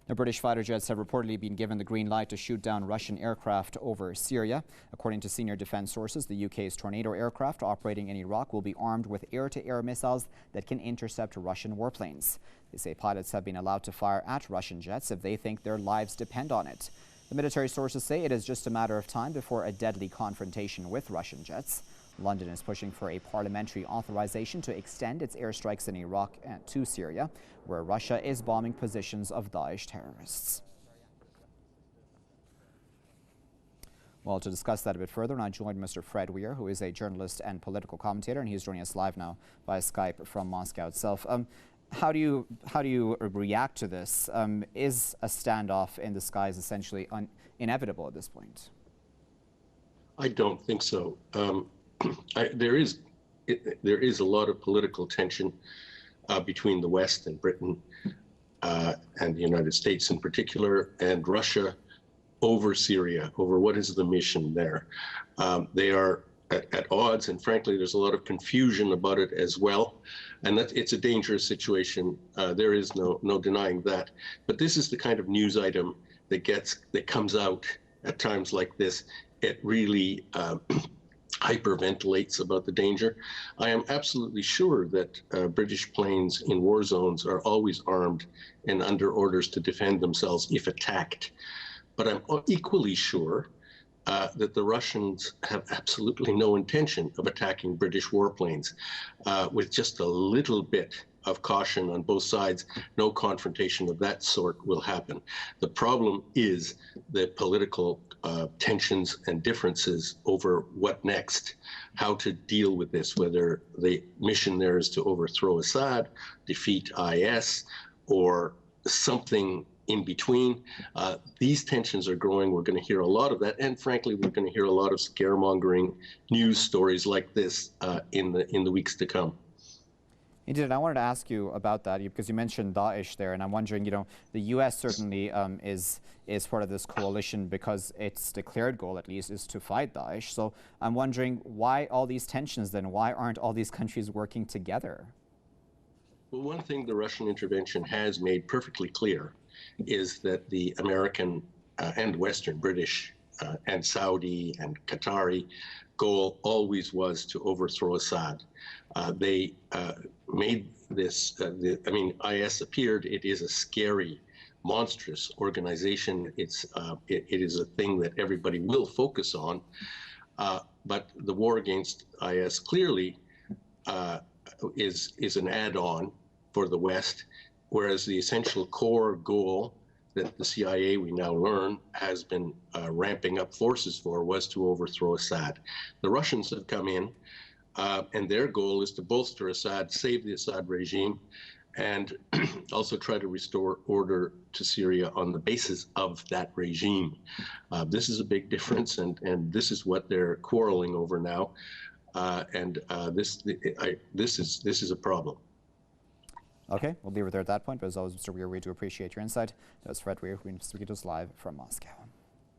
The British fighter jets have reportedly been given the green light to shoot down Russian aircraft over Syria. According to senior defense sources, the UK's Tornado aircraft operating in Iraq will be armed with air-to-air missiles that can intercept Russian warplanes. They say pilots have been allowed to fire at Russian jets if they think their lives depend on it. The military sources say it is just a matter of time before a deadly confrontation with Russian jets. London is pushing for a parliamentary authorization to extend its airstrikes in Iraq to Syria, where Russia is bombing positions of Daesh terrorists. Well, to discuss that a bit further, I joined Mr. Fred Weir, who is a journalist and political commentator, and he's joining us live now via Skype from Moscow itself. How do you react to this? Is a standoff in the skies essentially inevitable at this point? I don't think so. There is a lot of political tension between the West and Britain and the United States in particular, and Russia over Syria, over what is the mission there. They are at odds, and frankly, there's a lot of confusion about it as well. And it's a dangerous situation. There is no denying that. But this is the kind of news item that comes out at times like this. It really hyperventilates about the danger. I am absolutely sure that British planes in war zones are always armed and under orders to defend themselves if attacked. But I'm equally sure that the Russians have absolutely no intention of attacking British warplanes. With just a little bit of caution on both sides, no confrontation of that sort will happen. The problem is the political tensions and differences over what next, how to deal with this, whether the mission there is to overthrow Assad, defeat IS, or something in between. These tensions are growing. We're going to hear a lot of that, and frankly, we're going to hear a lot of scaremongering news stories like this in the weeks to come. Indeed, and I wanted to ask you about that because you mentioned Daesh there, and I'm wondering, the U.S. certainly is part of this coalition because its declared goal, at least, is to fight Daesh. So I'm wondering why all these tensions then? Why aren't all these countries working together? Well, one thing the Russian intervention has made perfectly clear is that the American and Western, British and Saudi and Qatari goal always was to overthrow Assad. They made this, IS appeared. It is a scary, monstrous organization. It is a thing that everybody will focus on. But the war against IS clearly is an add-on for the West, whereas the essential core goal that the CIA, we now learn, has been ramping up forces for was to overthrow Assad. The Russians have come in, and their goal is to bolster Assad, save the Assad regime, and also try to restore order to Syria on the basis of that regime. This is a big difference, and this is what they're quarreling over now, this is a problem. Okay, we'll leave it there at that point, but as always, Mr. Weir, we do appreciate your insight. That was Fred Weir, who speaking to us live from Moscow.